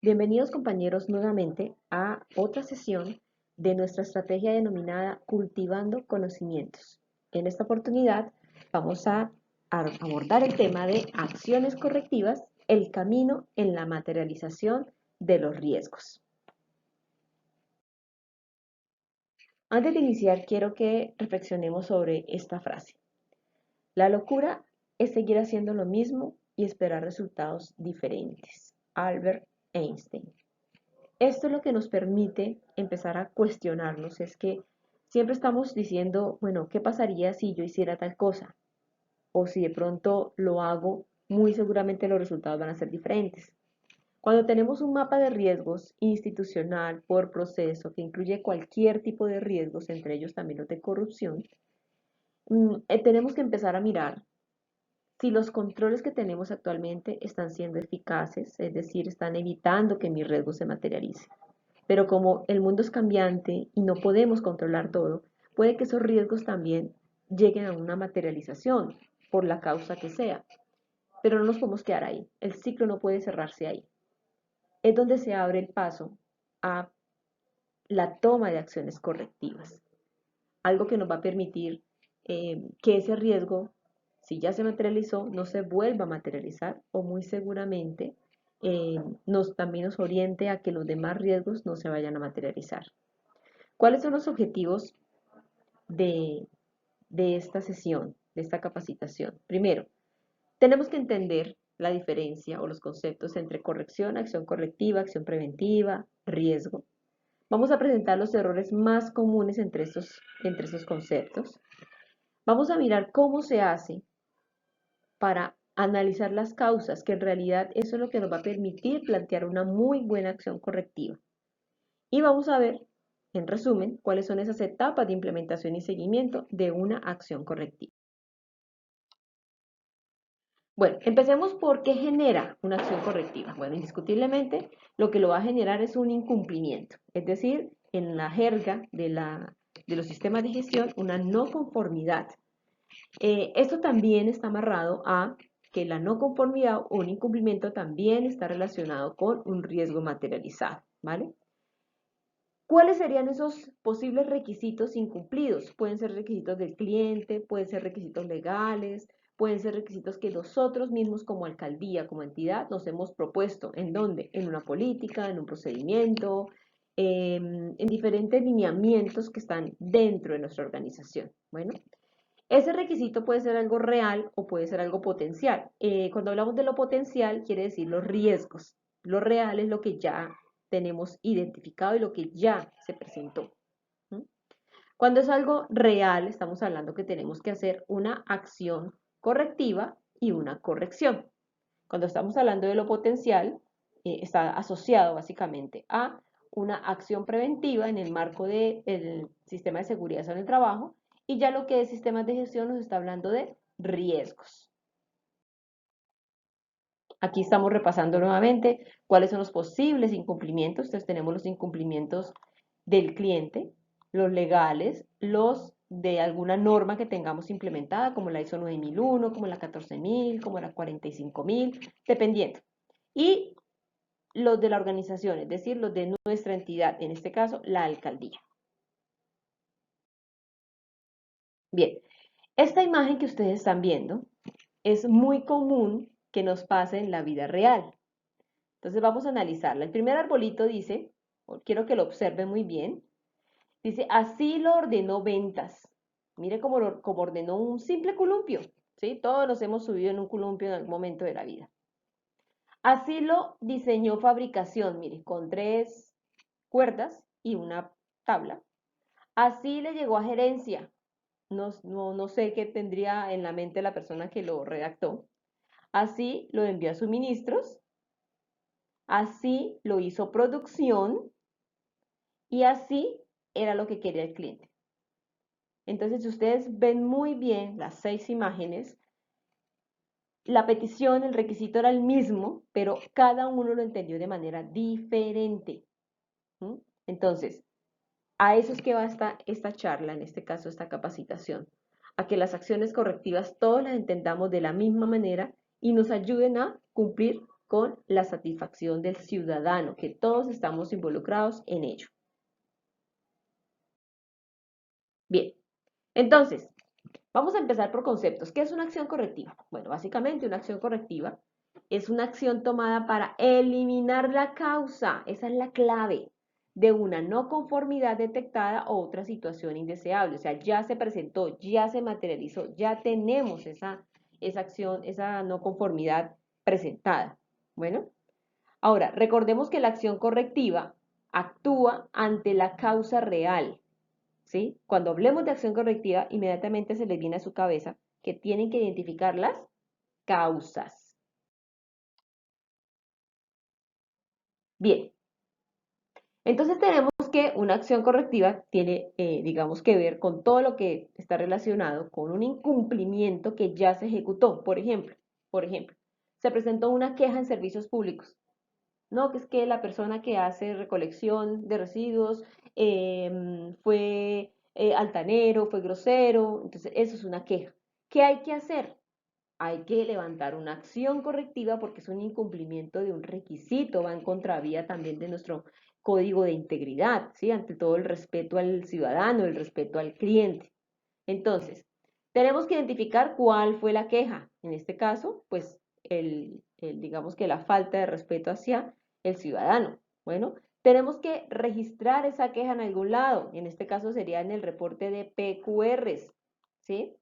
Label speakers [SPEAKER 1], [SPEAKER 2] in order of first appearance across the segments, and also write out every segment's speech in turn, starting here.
[SPEAKER 1] Bienvenidos compañeros nuevamente a otra sesión de nuestra estrategia denominada Cultivando Conocimientos. En esta oportunidad vamos a abordar el tema de acciones correctivas, el camino en la materialización de los riesgos. Antes de iniciar, quiero que reflexionemos sobre esta frase. La locura es seguir haciendo lo mismo y esperar resultados diferentes. Albert Einstein. Esto es lo que nos permite empezar a cuestionarnos, es que siempre estamos diciendo, bueno, ¿qué pasaría si yo hiciera tal cosa? O si de pronto lo hago, muy seguramente los resultados van a ser diferentes. Cuando tenemos un mapa de riesgos institucional por proceso que incluye cualquier tipo de riesgos, entre ellos también los de corrupción, tenemos que empezar a mirar si los controles que tenemos actualmente están siendo eficaces, es decir, están evitando que mi riesgo se materialice. Pero como el mundo es cambiante y no podemos controlar todo, puede que esos riesgos también lleguen a una materialización por la causa que sea. Pero no nos podemos quedar ahí. El ciclo no puede cerrarse ahí. Es donde se abre el paso a la toma de acciones correctivas. Algo que nos va a permitir que ese riesgo, si ya se materializó, no se vuelva a materializar o muy seguramente también nos oriente a que los demás riesgos no se vayan a materializar. ¿Cuáles son los objetivos de, de esta sesión, de esta capacitación? Primero, tenemos que entender la diferencia o los conceptos entre corrección, acción correctiva, acción preventiva, riesgo. Vamos a presentar los errores más comunes entre estos conceptos. Vamos a mirar cómo se hace para analizar las causas, que en realidad eso es lo que nos va a permitir plantear una muy buena acción correctiva. Y vamos a ver, en resumen, cuáles son esas etapas de implementación y seguimiento de una acción correctiva. Bueno, empecemos por qué genera una acción correctiva. Bueno, indiscutiblemente lo que lo va a generar es un incumplimiento, es decir, en la jerga de los sistemas de gestión, una no conformidad. Esto también está amarrado a que la no conformidad o un incumplimiento también está relacionado con un riesgo materializado, ¿vale? ¿Cuáles serían esos posibles requisitos incumplidos? Pueden ser requisitos del cliente, pueden ser requisitos legales, pueden ser requisitos que nosotros mismos como alcaldía, como entidad, nos hemos propuesto. ¿En dónde? En una política, en un procedimiento, en diferentes lineamientos que están dentro de nuestra organización. Bueno, ese requisito puede ser algo real o puede ser algo potencial. Cuando hablamos de lo potencial, quiere decir los riesgos. Lo real es lo que ya tenemos identificado y lo que ya se presentó. Cuando es algo real, estamos hablando que tenemos que hacer una acción correctiva y una corrección. Cuando estamos hablando de lo potencial, está asociado básicamente a una acción preventiva en el marco del sistema de seguridad en el trabajo, y ya lo que es sistemas de gestión nos está hablando de riesgos. Aquí estamos repasando nuevamente cuáles son los posibles incumplimientos. Entonces tenemos los incumplimientos del cliente, los legales, los de alguna norma que tengamos implementada, como la ISO 9001, como la 14000, como la 45000, dependiendo. Y los de la organización, es decir, los de nuestra entidad, en este caso, la alcaldía. Bien, esta imagen que ustedes están viendo es muy común que nos pase en la vida real. Entonces vamos a analizarla. El primer arbolito dice, quiero que lo observen muy bien, dice, así lo ordenó Ventas. Mire cómo ordenó un simple columpio, ¿sí? Todos nos hemos subido en un columpio en algún momento de la vida. Así lo diseñó Fabricación, mire, con 3 cuerdas y una tabla. Así le llegó a Gerencia. No sé qué tendría en la mente la persona que lo redactó. Así lo envió a suministros. Así lo hizo Producción. Y así era lo que quería el cliente. Entonces, si ustedes ven muy bien las 6 imágenes, la petición, el requisito era el mismo, pero cada uno lo entendió de manera diferente. Entonces, a eso es que va esta charla, en este caso esta capacitación, a que las acciones correctivas todas las entendamos de la misma manera y nos ayuden a cumplir con la satisfacción del ciudadano, que todos estamos involucrados en ello. Bien, entonces, vamos a empezar por conceptos. ¿Qué es una acción correctiva? Bueno, básicamente una acción correctiva es una acción tomada para eliminar la causa, esa es la clave, de una no conformidad detectada o otra situación indeseable. O sea, ya se presentó, ya se materializó, ya tenemos esa acción, esa no conformidad presentada. Bueno, ahora, recordemos que la acción correctiva actúa ante la causa real, ¿sí? Cuando hablemos de acción correctiva, inmediatamente se les viene a su cabeza que tienen que identificar las causas. Bien, entonces tenemos que una acción correctiva tiene, digamos, que ver con todo lo que está relacionado con un incumplimiento que ya se ejecutó. Por ejemplo, se presentó una queja en servicios públicos. No, que es que la persona que hace recolección de residuos fue altanero, fue grosero, entonces eso es una queja. ¿Qué hay que hacer? Hay que levantar una acción correctiva porque es un incumplimiento de un requisito, va en contravía también de nuestro código de integridad, ¿sí? Ante todo el respeto al ciudadano, el respeto al cliente. Entonces, tenemos que identificar cuál fue la queja. En este caso, pues, digamos que la falta de respeto hacia el ciudadano. Bueno, tenemos que registrar esa queja en algún lado. En este caso sería en el reporte de PQRs, ¿sí?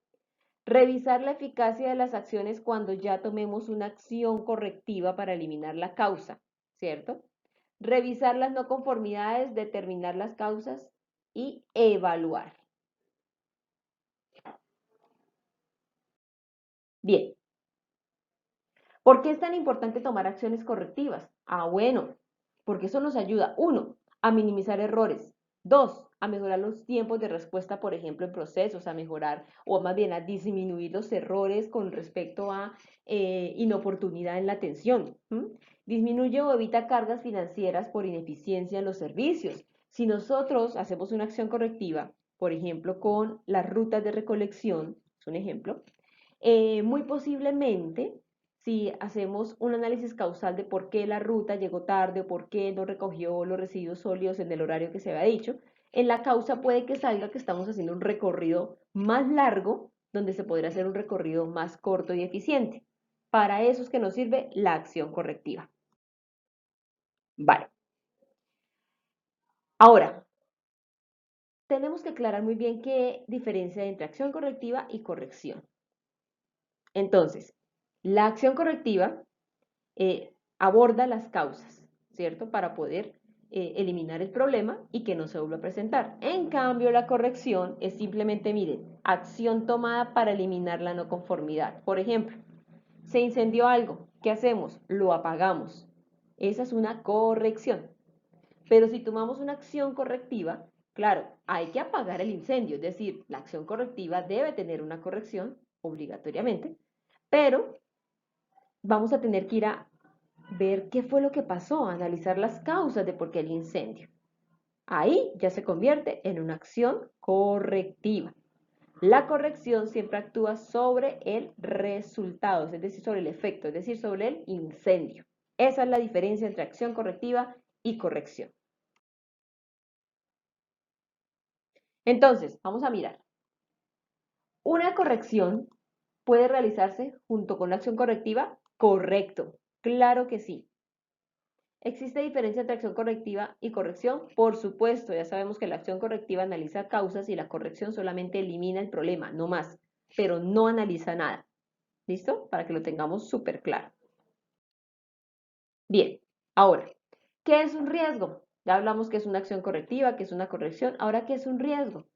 [SPEAKER 1] Revisar la eficacia de las acciones cuando ya tomemos una acción correctiva para eliminar la causa, ¿cierto? Revisar las no conformidades, determinar las causas y evaluar. Bien, ¿por qué es tan importante tomar acciones correctivas? Ah, bueno, porque eso nos ayuda, uno, a minimizar errores. Dos, a mejorar los tiempos de respuesta, por ejemplo, en procesos, a mejorar o más bien a disminuir los errores con respecto a inoportunidad en la atención. Disminuye o evita cargas financieras por ineficiencia en los servicios. Si nosotros hacemos una acción correctiva, por ejemplo, con las rutas de recolección, es un ejemplo, muy posiblemente, si hacemos un análisis causal de por qué la ruta llegó tarde o por qué no recogió los residuos sólidos en el horario que se había dicho, en la causa puede que salga que estamos haciendo un recorrido más largo, donde se podría hacer un recorrido más corto y eficiente. Para eso es que nos sirve la acción correctiva. Vale. Ahora, tenemos que aclarar muy bien qué diferencia hay entre acción correctiva y corrección. Entonces, la acción correctiva aborda las causas, ¿cierto? Para poder eliminar el problema y que no se vuelva a presentar. En cambio, la corrección es simplemente, miren, acción tomada para eliminar la no conformidad. Por ejemplo, se incendió algo, ¿qué hacemos? Lo apagamos. Esa es una corrección. Pero si tomamos una acción correctiva, claro, hay que apagar el incendio, es decir, la acción correctiva debe tener una corrección obligatoriamente, pero vamos a tener que ir a ver qué fue lo que pasó, analizar las causas de por qué el incendio. Ahí ya se convierte en una acción correctiva. La corrección siempre actúa sobre el resultado, es decir, sobre el efecto, es decir, sobre el incendio. Esa es la diferencia entre acción correctiva y corrección. Entonces, vamos a mirar. Una corrección puede realizarse junto con una acción correctiva, correcto, claro que sí. ¿Existe diferencia entre acción correctiva y corrección? Por supuesto, ya sabemos que la acción correctiva analiza causas y la corrección solamente elimina el problema, no más, pero no analiza nada. ¿Listo? Para que lo tengamos súper claro. Bien, ahora, ¿qué es un riesgo? Ya hablamos que es una acción correctiva, que es una corrección. Ahora, ¿qué es un riesgo?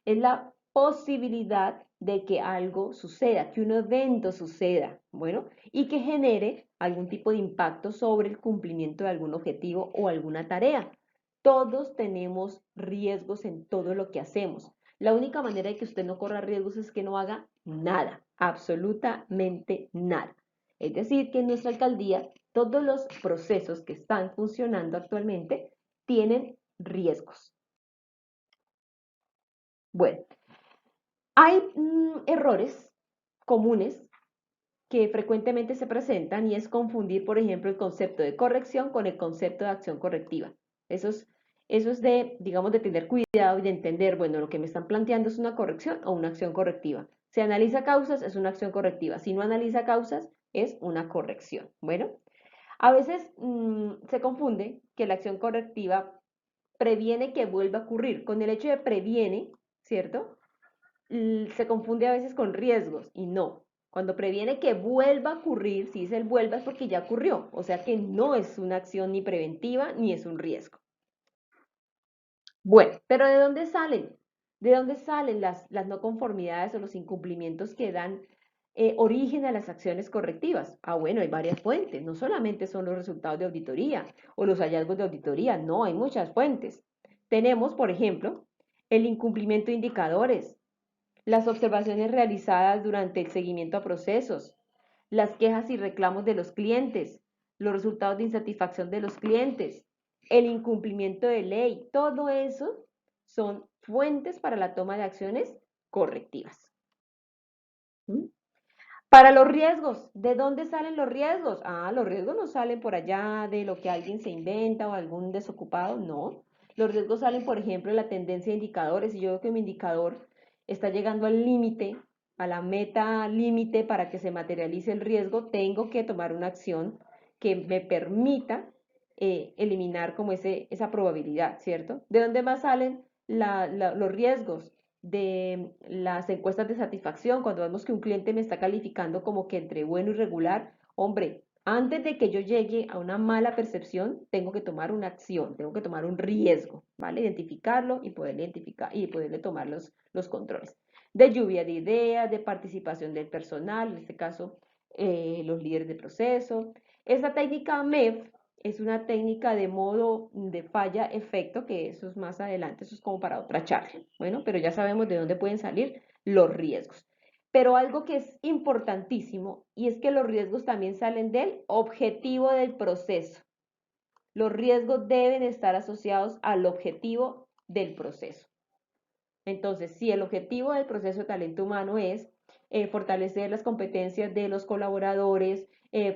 [SPEAKER 1] Es la posibilidad de que algo suceda, que un evento suceda, bueno, y que genere algún tipo de impacto sobre el cumplimiento de algún objetivo o alguna tarea. Todos tenemos riesgos en todo lo que hacemos. La única manera de que usted no corra riesgos es que no haga nada, absolutamente nada. Es decir, que en nuestra alcaldía todos los procesos que están funcionando actualmente tienen riesgos. Bueno, hay errores comunes que frecuentemente se presentan y es confundir, por ejemplo, el concepto de corrección con el concepto de acción correctiva. Eso es de, digamos, de tener cuidado y de entender, bueno, lo que me están planteando es una corrección o una acción correctiva. Si analiza causas, es una acción correctiva. Si no analiza causas, es una corrección. Bueno, a veces se confunde que la acción correctiva previene que vuelva a ocurrir. Con el hecho de previene, ¿cierto? Se confunde a veces con riesgos y no. Cuando previene que vuelva a ocurrir, si dice el vuelva es porque ya ocurrió, o sea que no es una acción ni preventiva ni es un riesgo. Bueno, pero ¿de dónde salen? ¿De dónde salen las no conformidades o los incumplimientos que dan origen a las acciones correctivas? Ah, bueno, hay varias fuentes, no solamente son los resultados de auditoría o los hallazgos de auditoría, no, hay muchas fuentes. Tenemos, por ejemplo, el incumplimiento de indicadores, las observaciones realizadas durante el seguimiento a procesos, las quejas y reclamos de los clientes, los resultados de insatisfacción de los clientes, el incumplimiento de ley, todo eso son fuentes para la toma de acciones correctivas. ¿Mm? Para los riesgos, ¿de dónde salen los riesgos? Ah, los riesgos no salen por allá de lo que alguien se inventa o algún desocupado, no. Los riesgos salen, por ejemplo, de la tendencia de indicadores. Si yo veo que mi indicador está llegando al límite, a la meta límite para que se materialice el riesgo, tengo que tomar una acción que me permita eliminar como esa probabilidad, ¿cierto? ¿De dónde más salen los riesgos? De las encuestas de satisfacción, cuando vemos que un cliente me está calificando como que entre bueno y regular, hombre, antes de que yo llegue a una mala percepción, tengo que tomar una acción, tengo que tomar un riesgo, ¿vale? Identificarlo y poderle identificar y poderle tomar los controles. De lluvia de ideas, de participación del personal, en este caso, los líderes de proceso. Esta técnica MEF es una técnica de modo de falla-efecto, que eso es más adelante, eso es como para otra charla. Bueno, pero ya sabemos de dónde pueden salir los riesgos. Pero algo que es importantísimo y es que los riesgos también salen del objetivo del proceso. Los riesgos deben estar asociados al objetivo del proceso. Entonces, si el objetivo del proceso de talento humano es fortalecer las competencias de los colaboradores,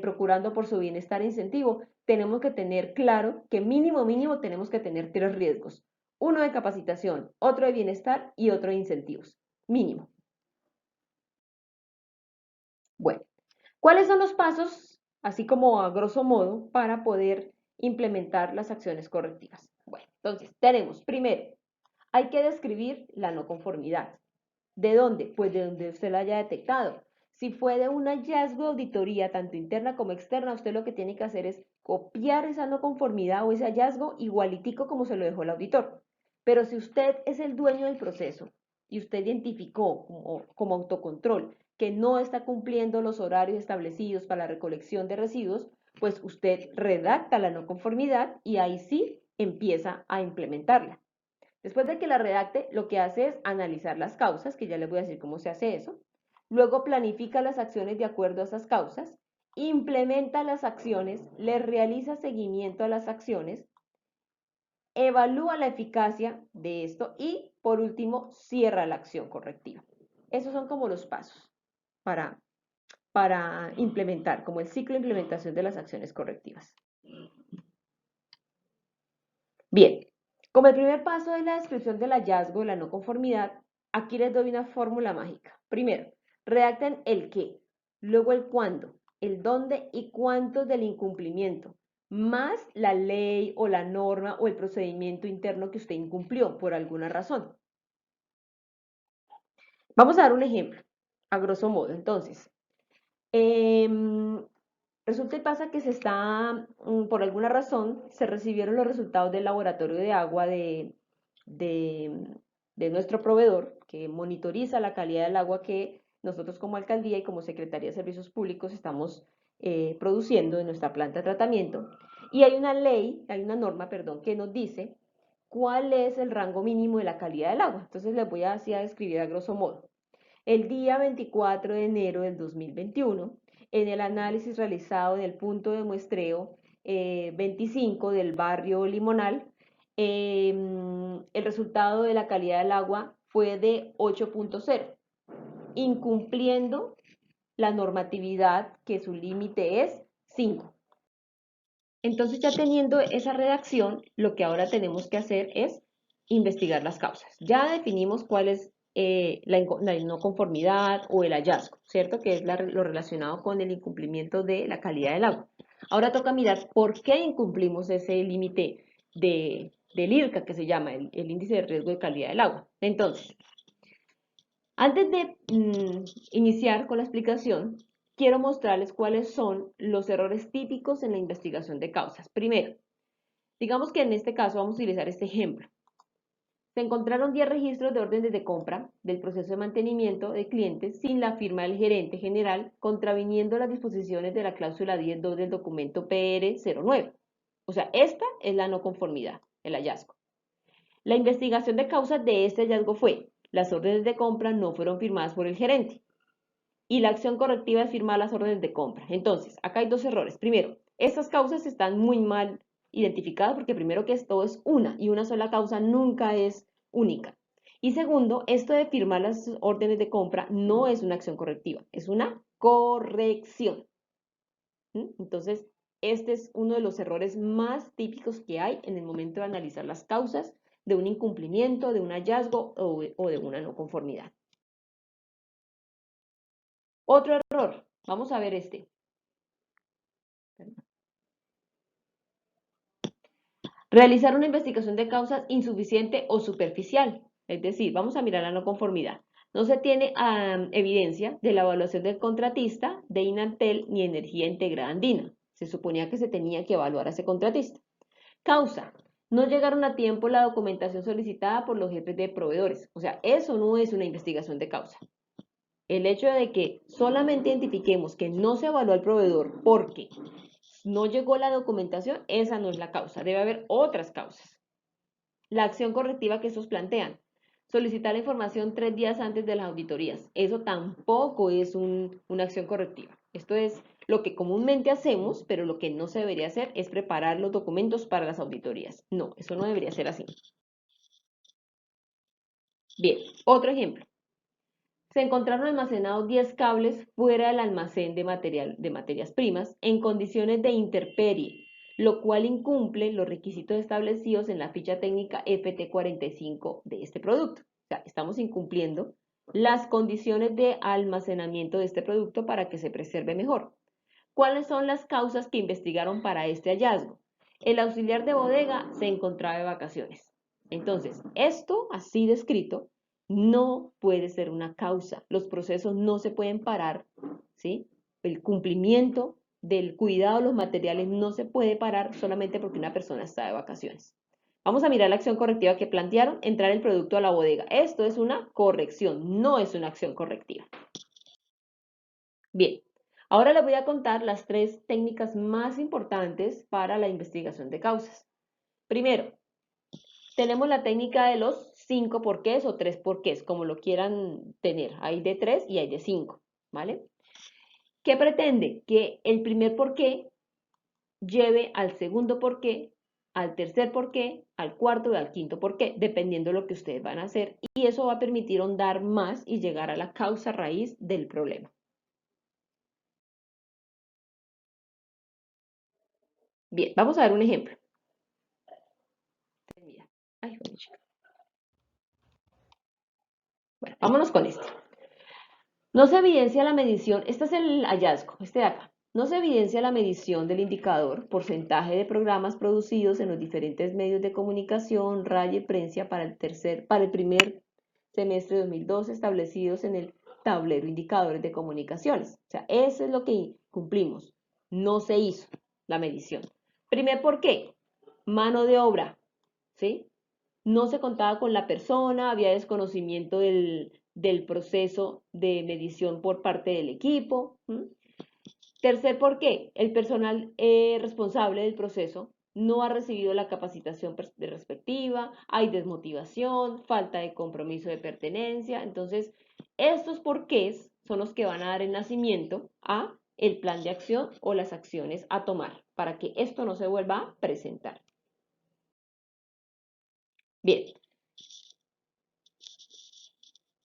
[SPEAKER 1] procurando por su bienestar e incentivo, tenemos que tener claro que mínimo tenemos que tener 3 riesgos. Uno de capacitación, otro de bienestar y otro de incentivos. Mínimo. Bueno, ¿cuáles son los pasos, así como a grosso modo, para poder implementar las acciones correctivas? Bueno, entonces tenemos, primero, hay que describir la no conformidad. ¿De dónde? Pues de donde usted la haya detectado. Si fue de un hallazgo de auditoría, tanto interna como externa, usted lo que tiene que hacer es copiar esa no conformidad o ese hallazgo igualitico como se lo dejó el auditor. Pero si usted es el dueño del proceso y usted identificó como autocontrol que no está cumpliendo los horarios establecidos para la recolección de residuos, pues usted redacta la no conformidad y ahí sí empieza a implementarla. Después de que la redacte, lo que hace es analizar las causas, que ya les voy a decir cómo se hace eso. Luego planifica las acciones de acuerdo a esas causas, implementa las acciones, le realiza seguimiento a las acciones, evalúa la eficacia de esto y, por último, cierra la acción correctiva. Esos son como los pasos para, para implementar, como el ciclo de implementación de las acciones correctivas. Bien, como el primer paso es la descripción del hallazgo de la no conformidad, aquí les doy una fórmula mágica. Primero, redacten el qué, luego el cuándo, el dónde y cuántos del incumplimiento, más la ley o la norma o el procedimiento interno que usted incumplió por alguna razón. Vamos a dar un ejemplo, a grosso modo. Entonces, resulta y pasa que por alguna razón, se recibieron los resultados del laboratorio de agua de, de nuestro proveedor, que monitoriza la calidad del agua que nosotros como alcaldía y como Secretaría de Servicios Públicos estamos produciendo en nuestra planta de tratamiento. Y hay una ley, hay una norma, perdón, que nos dice cuál es el rango mínimo de la calidad del agua. Entonces les voy a describir a grosso modo. El día 24 de enero del 2021, en el análisis realizado en el punto de muestreo 25 del barrio Limonal, el resultado de la calidad del agua fue de 8.0, incumpliendo la normatividad que su límite es 5. Entonces, ya teniendo esa redacción, lo que ahora tenemos que hacer es investigar las causas. Ya definimos cuál es la no conformidad o el hallazgo, ¿cierto? Que es lo relacionado con el incumplimiento de la calidad del agua. Ahora toca mirar por qué incumplimos ese límite del IRCA, que se llama el índice de riesgo de calidad del agua. Entonces, antes de iniciar con la explicación, quiero mostrarles cuáles son los errores típicos en la investigación de causas. Primero, digamos que en este caso vamos a utilizar este ejemplo. Se encontraron 10 registros de órdenes de compra del proceso de mantenimiento de clientes sin la firma del gerente general, contraviniendo las disposiciones de la cláusula 10.2 del documento PR09. O sea, esta es la no conformidad, el hallazgo. La investigación de causas de este hallazgo fue: las órdenes de compra no fueron firmadas por el gerente y la acción correctiva es firmar las órdenes de compra. Entonces, acá hay dos errores. Primero, estas causas están muy mal identificadas porque primero que esto es una y una sola causa nunca es única. Y segundo, esto de firmar las órdenes de compra no es una acción correctiva, es una corrección. Entonces, este es uno de los errores más típicos que hay en el momento de analizar las causas de un incumplimiento, de un hallazgo o de una no conformidad. Otro error, vamos a ver este. Realizar una investigación de causas insuficiente o superficial. Es decir, vamos a mirar la no conformidad. No se tiene evidencia de la evaluación del contratista de Inantel ni Energía Integrada Andina. Se suponía que se tenía que evaluar a ese contratista. Causa: no llegaron a tiempo la documentación solicitada por los jefes de proveedores. O sea, eso no es una investigación de causa. El hecho de que solamente identifiquemos que no se evaluó al proveedor porque no llegó la documentación, esa no es la causa. Debe haber otras causas. La acción correctiva que estos plantean: solicitar la información 3 días antes de las auditorías. Eso tampoco es una acción correctiva. Esto es lo que comúnmente hacemos, pero lo que no se debería hacer es preparar los documentos para las auditorías. No, eso no debería ser así. Bien, otro ejemplo. Se encontraron almacenados 10 cables fuera del almacén de materias primas en condiciones de intemperie, lo cual incumple los requisitos establecidos en la ficha técnica FT45 de este producto. O sea, estamos incumpliendo las condiciones de almacenamiento de este producto para que se preserve mejor. ¿Cuáles son las causas que investigaron para este hallazgo? El auxiliar de bodega se encontraba de vacaciones. Entonces, esto así descrito no puede ser una causa. Los procesos no se pueden parar, ¿sí? El cumplimiento del cuidado de los materiales no se puede parar solamente porque una persona está de vacaciones. Vamos a mirar la acción correctiva que plantearon: entrar el producto a la bodega. Esto es una corrección, no es una acción correctiva. Bien, ahora les voy a contar las 3 técnicas más importantes para la investigación de causas. Primero, tenemos la técnica de los 5 porqués o 3 porqués, como lo quieran tener. Hay de 3 y hay de 5, ¿vale? ¿Qué pretende? Que el primer porqué lleve al segundo porqué, al tercer porqué, al cuarto y al quinto porqué, dependiendo de lo que ustedes van a hacer. Y eso va a permitir ahondar más y llegar a la causa raíz del problema. Bien, vamos a ver un ejemplo. Ay, bueno, vámonos con este. No se evidencia la medición, este es el hallazgo, este de acá. No se evidencia la medición del indicador porcentaje de programas producidos en los diferentes medios de comunicación, radio y prensa para el primer semestre de 2012 establecidos en el tablero indicadores de comunicaciones. O sea, eso es lo que cumplimos. No se hizo la medición. Primer, ¿por qué? Mano de obra, ¿sí? No se contaba con la persona, había desconocimiento del proceso de medición por parte del equipo. Tercer, ¿por qué? El personal responsable del proceso no ha recibido la capacitación respectiva, hay desmotivación, falta de compromiso de pertenencia. Entonces, estos porqués son los que van a dar el nacimiento a el plan de acción o las acciones a tomar para que esto no se vuelva a presentar. Bien,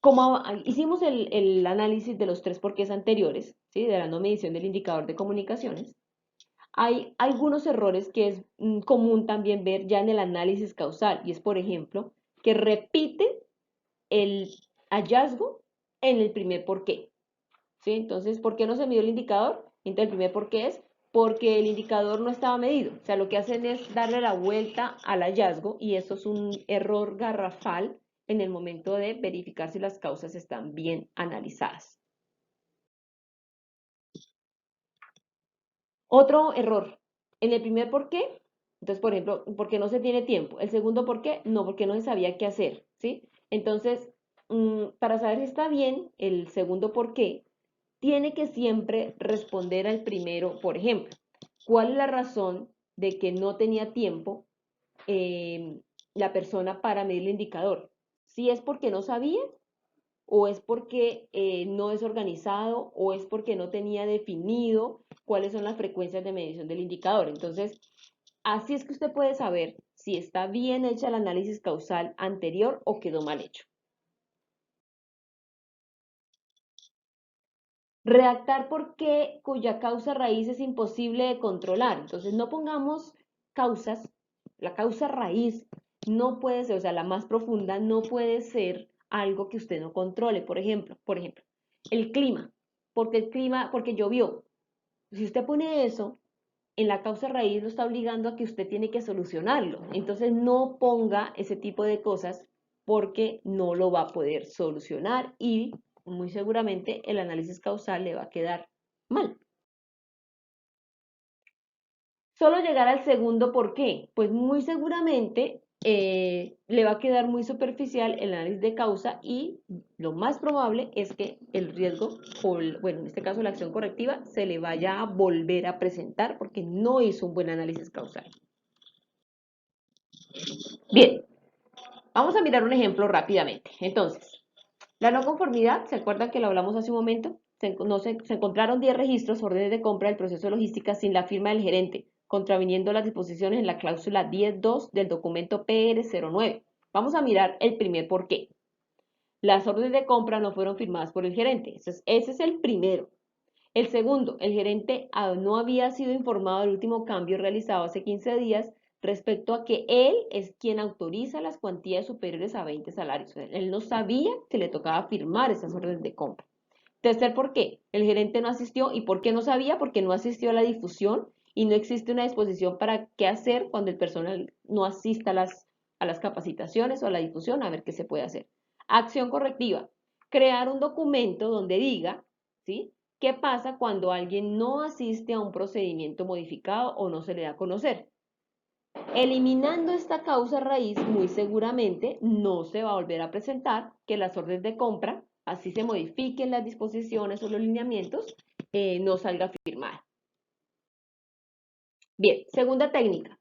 [SPEAKER 1] Como hicimos el análisis de los tres porqués anteriores, ¿sí? De la no medición del indicador de comunicaciones, hay algunos errores que es común también ver ya en el análisis causal, y es, por ejemplo, que repiten el hallazgo en el primer porqué. ¿Sí? Entonces, ¿por qué no se midió el indicador? Entonces, el primer porqué es porque el indicador no estaba medido. O sea, lo que hacen es darle la vuelta al hallazgo y eso es un error garrafal en el momento de verificar si las causas están bien analizadas. Otro error. En el primer por qué, entonces, por ejemplo, porque no se tiene tiempo. El segundo por qué, no, porque no se sabía qué hacer, ¿sí? Entonces, para saber si está bien el segundo por qué, tiene que siempre responder al primero, por ejemplo. ¿Cuál es la razón de que no tenía tiempo eh, la persona para medir el indicador? Si es porque no sabía, o es porque no es organizado, o es porque no tenía definido cuáles son las frecuencias de medición del indicador. Entonces, así es que usted puede saber si está bien hecha el análisis causal anterior o quedó mal hecho. Redactar por qué cuya causa raíz es imposible de controlar. Entonces, no pongamos causas, la causa raíz no puede ser, o sea, la más profunda no puede ser algo que usted no controle. Por ejemplo, el clima, porque llovió. Si usted pone eso en la causa raíz, lo está obligando a que usted tiene que solucionarlo. Entonces, no ponga ese tipo de cosas porque no lo va a poder solucionar y muy seguramente el análisis causal le va a quedar mal. Solo llegar al segundo por qué, pues muy seguramente le va a quedar muy superficial el análisis de causa y lo más probable es que el riesgo, o bueno, en este caso la acción correctiva, se le vaya a volver a presentar porque no hizo un buen análisis causal. Bien, vamos a mirar un ejemplo rápidamente. Entonces, la no conformidad, ¿se acuerdan que lo hablamos hace un momento? Se encontraron 10 registros, órdenes de compra del proceso de logística sin la firma del gerente, contraviniendo las disposiciones en la cláusula 10.2 del documento PR09. Vamos a mirar el primer por qué. Las órdenes de compra no fueron firmadas por el gerente. Ese es el primero. El segundo, el gerente no había sido informado del último cambio realizado hace 15 días respecto a que él es quien autoriza las cuantías superiores a 20 salarios. Él no sabía que le tocaba firmar esas órdenes de compra. Tercer, ¿por qué? El gerente no asistió. ¿Y por qué no sabía? Porque no asistió a la difusión y no existe una disposición para qué hacer cuando el personal no asista a las capacitaciones o a la difusión, a ver qué se puede hacer. Acción correctiva. Crear un documento donde diga, ¿sí? ¿Qué pasa cuando alguien no asiste a un procedimiento modificado o no se le da a conocer? Eliminando esta causa raíz, muy seguramente no se va a volver a presentar que las órdenes de compra, así se modifiquen las disposiciones o los lineamientos, no salga firmada. Bien, segunda técnica,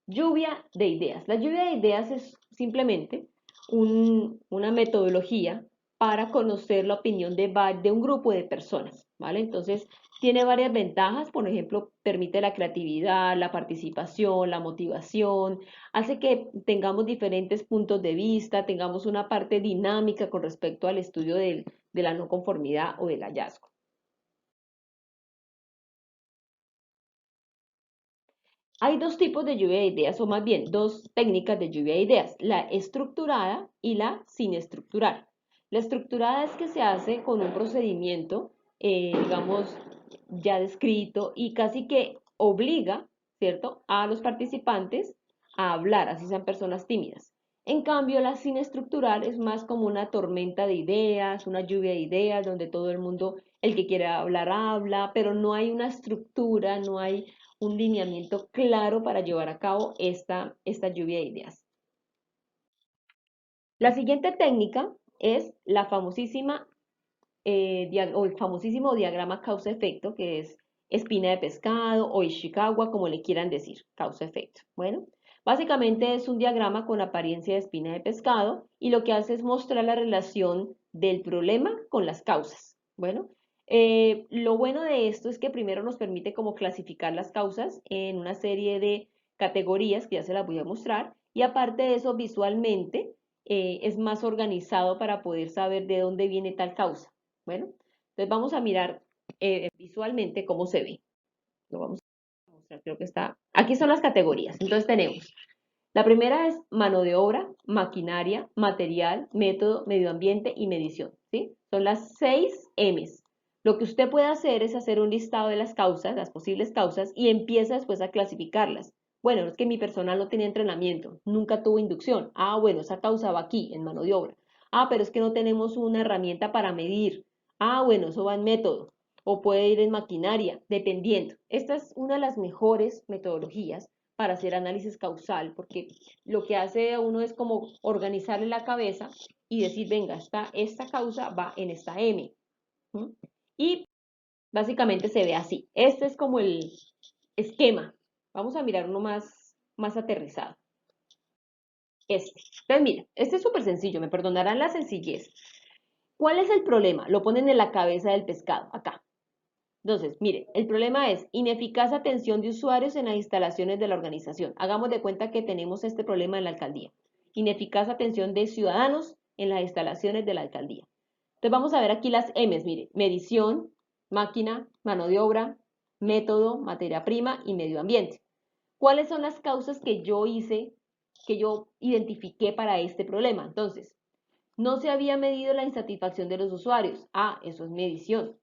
[SPEAKER 1] lluvia de ideas. La lluvia de ideas es simplemente una metodología para conocer la opinión de un grupo de personas, ¿vale? Entonces, tiene varias ventajas, por ejemplo, permite la creatividad, la participación, la motivación, hace que tengamos diferentes puntos de vista, tengamos una parte dinámica con respecto al estudio de la no conformidad o del hallazgo. Hay dos tipos de lluvia de ideas, o más bien dos técnicas de lluvia de ideas, la estructurada y la sin estructurar. La estructurada es que se hace con un procedimiento, digamos, ya descrito y casi que obliga, ¿cierto?, a los participantes a hablar, así sean personas tímidas. En cambio, la sin estructural es más como una tormenta de ideas, una lluvia de ideas, donde todo el mundo, el que quiere hablar, habla, pero no hay una estructura, no hay un lineamiento claro para llevar a cabo esta lluvia de ideas. La siguiente técnica es la famosísima o el famosísimo diagrama causa-efecto, que es espina de pescado o Ishikawa, como le quieran decir, causa-efecto. Bueno, básicamente es un diagrama con apariencia de espina de pescado y lo que hace es mostrar la relación del problema con las causas. Bueno, lo bueno de esto es que primero nos permite como clasificar las causas en una serie de categorías que ya se las voy a mostrar y aparte de eso visualmente es más organizado para poder saber de dónde viene tal causa. Bueno, entonces vamos a mirar visualmente cómo se ve. Lo vamos a mostrar, creo que está. Aquí son las categorías. Entonces tenemos, la primera es mano de obra, maquinaria, material, método, medio ambiente y medición, ¿sí? Son las 6 M's. Lo que usted puede hacer es hacer un listado de las causas, las posibles causas, y empieza después a clasificarlas. Bueno, es que mi personal no tenía entrenamiento, nunca tuvo inducción. Ah, bueno, esa causa va aquí, en mano de obra. Ah, pero es que no tenemos una herramienta para medir. Ah, bueno, eso va en método. O puede ir en maquinaria, dependiendo. Esta es una de las mejores metodologías para hacer análisis causal, porque lo que hace a uno es como organizarle la cabeza y decir, venga, esta causa va en esta M. ¿Mm? Y básicamente se ve así. Este es como el esquema. Vamos a mirar uno más aterrizado. Entonces, mira, este es súper sencillo, me perdonarán la sencillez. ¿Cuál es el problema? Lo ponen en la cabeza del pescado, acá. Entonces, mire, el problema es ineficaz atención de usuarios en las instalaciones de la organización. Hagamos de cuenta que tenemos este problema en la alcaldía. Ineficaz atención de ciudadanos en las instalaciones de la alcaldía. Entonces vamos a ver aquí las M's, mire, medición, máquina, mano de obra, método, materia prima y medio ambiente. ¿Cuáles son las causas que yo hice, que yo identifiqué para este problema? Entonces, no se había medido la insatisfacción de los usuarios. Ah, eso es medición.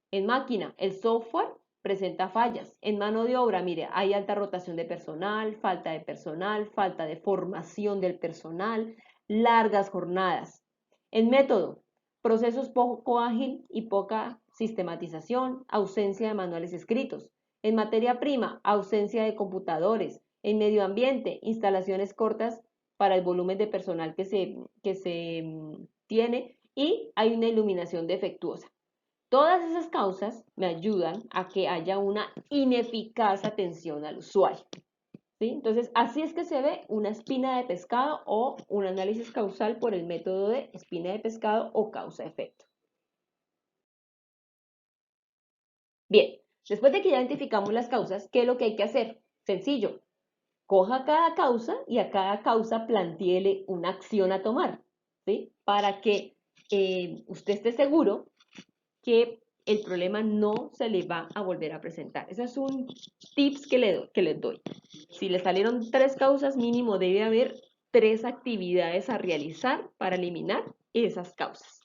[SPEAKER 1] En máquina, el software presenta fallas. En mano de obra, mire, hay alta rotación de personal, falta de formación del personal, largas jornadas. En método, procesos poco ágil y poca sistematización, ausencia de manuales escritos. En materia prima, ausencia de computadores. En medio ambiente, instalaciones cortas para el volumen de personal que se tiene y hay una iluminación defectuosa. Todas esas causas me ayudan a que haya una ineficaz atención al usuario. ¿Sí? Entonces, así es que se ve una espina de pescado o un análisis causal por el método de espina de pescado o causa-efecto. Bien, después de que ya identificamos las causas, ¿qué es lo que hay que hacer? Sencillo, coja cada causa y a cada causa plantéele una acción a tomar, ¿sí? Para que usted esté seguro que el problema no se le va a volver a presentar. Ese es un tips que les doy. Si le salieron 3 causas, mínimo debe haber 3 actividades a realizar para eliminar esas causas.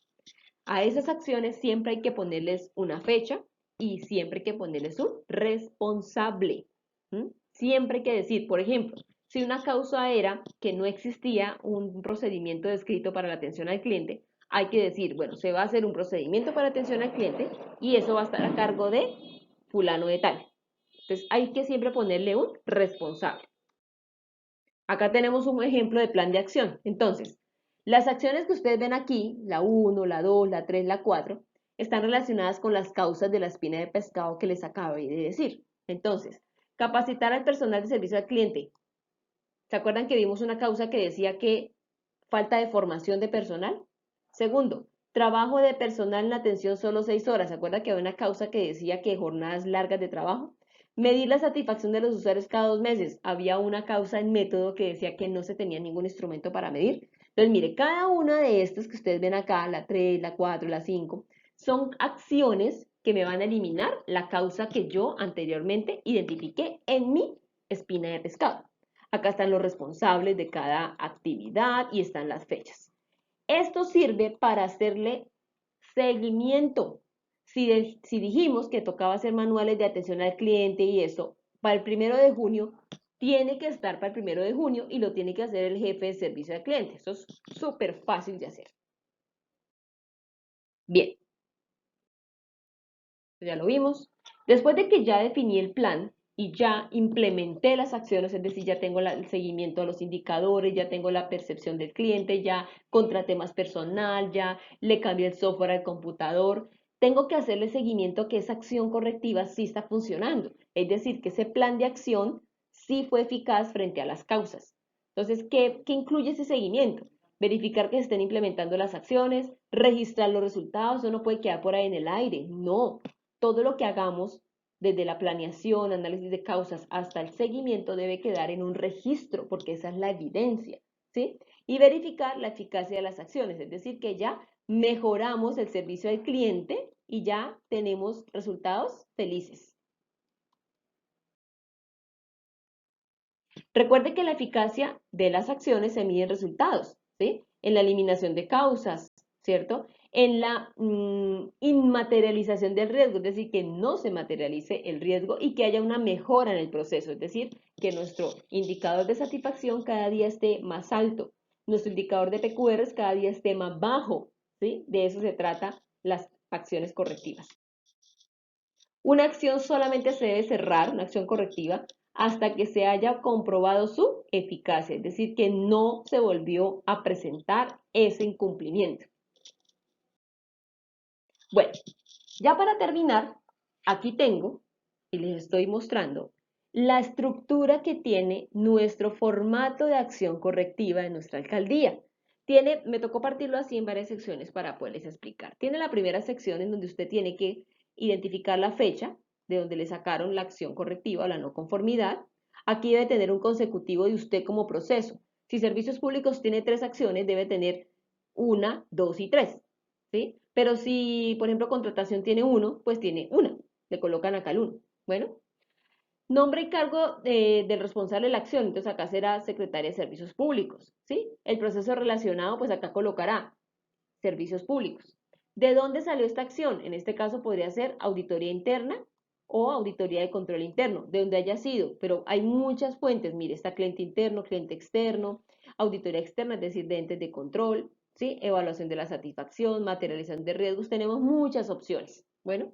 [SPEAKER 1] A esas acciones siempre hay que ponerles una fecha y siempre hay que ponerles un responsable. ¿Mm? Siempre hay que decir, por ejemplo, si una causa era que no existía un procedimiento descrito para la atención al cliente, hay que decir, bueno, se va a hacer un procedimiento para atención al cliente y eso va a estar a cargo de fulano de tal. Entonces hay que siempre ponerle un responsable. Acá tenemos un ejemplo de plan de acción. Entonces, las acciones que ustedes ven aquí, la 1, la 2, la 3, la 4, están relacionadas con las causas de la espina de pescado que les acabé de decir. Entonces, capacitar al personal de servicio al cliente. ¿Se acuerdan que vimos una causa que decía que falta de formación de personal? Segundo, trabajo de personal en atención solo 6 horas. ¿Se acuerda que había una causa que decía que jornadas largas de trabajo? Medir la satisfacción de los usuarios cada 2 meses. Había una causa en método que decía que no se tenía ningún instrumento para medir. Entonces, mire, cada una de estas que ustedes ven acá, la 3, la 4, la 5, son acciones que me van a eliminar la causa que yo anteriormente identifiqué en mi espina de pescado. Acá están los responsables de cada actividad y están las fechas. Esto sirve para hacerle seguimiento. Si dijimos que tocaba hacer manuales de atención al cliente y eso, para el 1 de junio, tiene que estar para el 1 de junio y lo tiene que hacer el jefe de servicio al cliente. Eso es súper fácil de hacer. Bien, ya lo vimos. Después de que ya definí el plan y ya implementé las acciones, es decir, ya tengo el seguimiento a los indicadores, ya tengo la percepción del cliente, ya contraté más personal, ya le cambié el software al computador, tengo que hacerle seguimiento a que esa acción correctiva sí está funcionando. Es decir, que ese plan de acción sí fue eficaz frente a las causas. Entonces, ¿qué incluye ese seguimiento? Verificar que se estén implementando las acciones, registrar los resultados, eso no puede quedar por ahí en el aire, no, todo lo que hagamos, desde la planeación, análisis de causas hasta el seguimiento, debe quedar en un registro, porque esa es la evidencia. ¿sí? Y verificar la eficacia de las acciones, es decir, que ya mejoramos el servicio al cliente y ya tenemos resultados felices. Recuerde que la eficacia de las acciones se mide en resultados, ¿sí? En la eliminación de causas, ¿cierto? En la inmaterialización del riesgo, es decir, que no se materialice el riesgo y que haya una mejora en el proceso, es decir, que nuestro indicador de satisfacción cada día esté más alto, nuestro indicador de PQRs cada día esté más bajo, ¿sí? De eso se trata las acciones correctivas. Una acción solamente se debe cerrar, una acción correctiva, hasta que se haya comprobado su eficacia, es decir, que no se volvió a presentar ese incumplimiento. Bueno, ya para terminar, aquí tengo, y les estoy mostrando, la estructura que tiene nuestro formato de acción correctiva en nuestra alcaldía. Me tocó partirlo así en varias secciones para poderles explicar. Tiene la primera sección en donde usted tiene que identificar la fecha de donde le sacaron la acción correctiva o la no conformidad. Aquí debe tener un consecutivo de usted como proceso. Si Servicios Públicos tiene 3 acciones, debe tener 1, 2 y 3. ¿Sí? Pero si, por ejemplo, contratación tiene 1, pues tiene una. Le colocan acá el 1. Bueno, nombre y cargo del responsable de la acción. Entonces acá será secretaria de Servicios Públicos. ¿Sí? El proceso relacionado, pues acá colocará Servicios Públicos. ¿De dónde salió esta acción? En este caso podría ser auditoría interna o auditoría de control interno, de donde haya sido, pero hay muchas fuentes. Mire, está cliente interno, cliente externo, auditoría externa, es decir, de entes de control, ¿sí? Evaluación de la satisfacción, materialización de riesgos, tenemos muchas opciones. Bueno,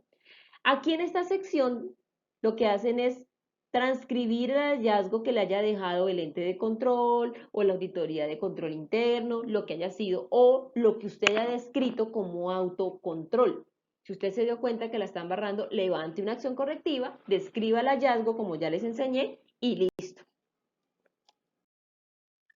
[SPEAKER 1] aquí en esta sección lo que hacen es transcribir el hallazgo que le haya dejado el ente de control o la auditoría de control interno, lo que haya sido, o lo que usted haya descrito como autocontrol. Si usted se dio cuenta que la están barrando, levante una acción correctiva, describa el hallazgo como ya les enseñé y listo.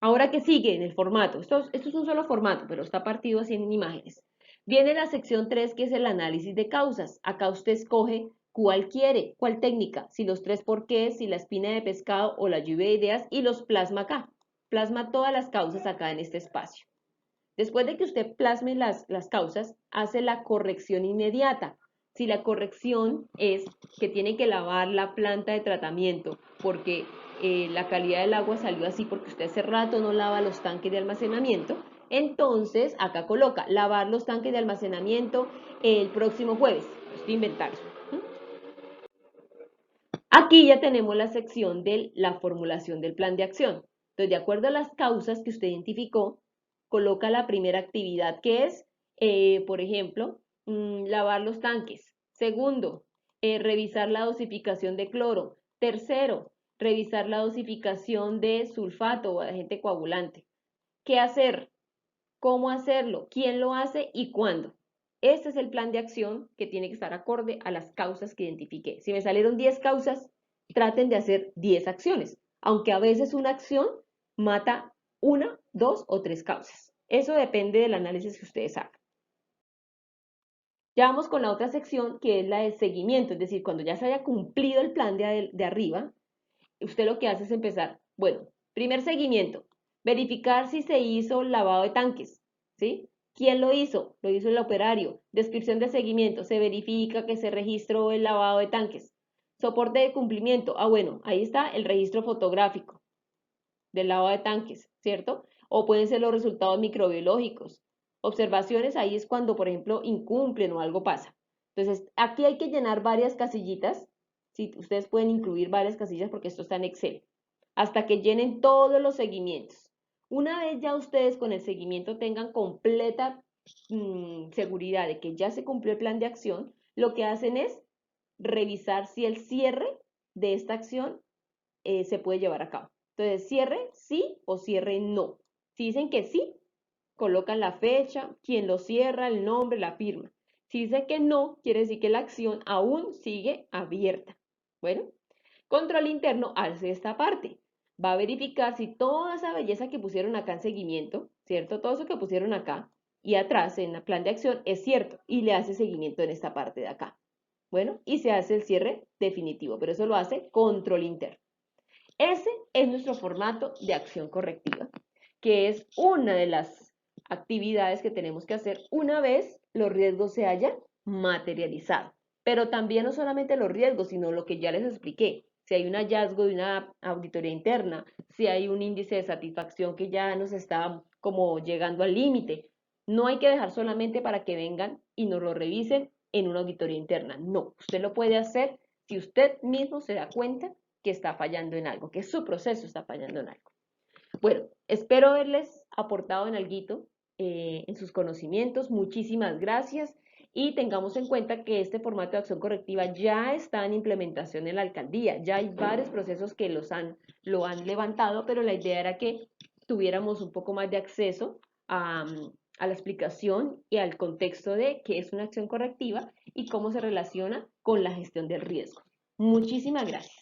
[SPEAKER 1] Ahora, ¿qué sigue en el formato? Esto es un solo formato, pero está partido así en imágenes. Viene la sección 3, que es el análisis de causas. Acá usted escoge cuál quiere, cuál técnica, si los 3 porqués, si la espina de pescado o la lluvia de ideas, y los plasma acá. Plasma todas las causas acá en este espacio. Después de que usted plasme las causas, hace la corrección inmediata. Si la corrección es que tiene que lavar la planta de tratamiento porque la calidad del agua salió así porque usted hace rato no lava los tanques de almacenamiento, entonces acá coloca lavar los tanques de almacenamiento el próximo jueves. Estoy inventando. Aquí ya tenemos la sección de la formulación del plan de acción. Entonces, de acuerdo a las causas que usted identificó, coloca la primera actividad que es, por ejemplo, lavar los tanques. Segundo, revisar la dosificación de cloro. Tercero, revisar la dosificación de sulfato o agente coagulante. ¿Qué hacer? ¿Cómo hacerlo? ¿Quién lo hace y cuándo? Este es el plan de acción que tiene que estar acorde a las causas que identifiqué. Si me salieron 10 causas, traten de hacer 10 acciones, aunque a veces una acción mata una, dos o tres causas. Eso depende del análisis que ustedes hagan. Ya vamos con la otra sección, que es la de seguimiento, es decir, cuando ya se haya cumplido el plan de arriba, usted lo que hace es empezar, bueno, primer seguimiento, verificar si se hizo lavado de tanques, ¿sí? ¿Quién lo hizo? Lo hizo el operario. Descripción de seguimiento, se verifica que se registró el lavado de tanques. Soporte de cumplimiento, bueno, ahí está el registro fotográfico del lavado de tanques, ¿cierto? O pueden ser los resultados microbiológicos. Observaciones, ahí es cuando, por ejemplo, incumplen o algo pasa. Entonces, aquí hay que llenar varias casillitas. Sí, ustedes pueden incluir varias casillas porque esto está en Excel. Hasta que llenen todos los seguimientos. Una vez ya ustedes con el seguimiento tengan completa seguridad de que ya se cumplió el plan de acción, lo que hacen es revisar si el cierre de esta acción se puede llevar a cabo. Entonces, cierre sí o cierre no. Si dicen que sí, colocan la fecha, quién lo cierra, el nombre, la firma. Si dice que no, quiere decir que la acción aún sigue abierta. Bueno, control interno hace esta parte. Va a verificar si toda esa belleza que pusieron acá en seguimiento, ¿cierto? Todo eso que pusieron acá y atrás en el plan de acción es cierto y le hace seguimiento en esta parte de acá. Bueno, y se hace el cierre definitivo, pero eso lo hace control interno. Ese es nuestro formato de acción correctiva. que es una de las actividades que tenemos que hacer una vez los riesgos se hayan materializado. Pero también no solamente los riesgos, sino lo que ya les expliqué. Si hay un hallazgo de una auditoría interna, si hay un índice de satisfacción que ya nos está como llegando al límite, no hay que dejar solamente para que vengan y nos lo revisen en una auditoría interna. No, usted lo puede hacer si usted mismo se da cuenta que está fallando en algo, que su proceso está fallando en algo. Bueno, espero haberles aportado en alguito en sus conocimientos. Muchísimas gracias y tengamos en cuenta que este formato de acción correctiva ya está en implementación en la alcaldía. Ya hay varios procesos que lo han levantado, pero la idea era que tuviéramos un poco más de acceso a la explicación y al contexto de qué es una acción correctiva y cómo se relaciona con la gestión del riesgo. Muchísimas gracias.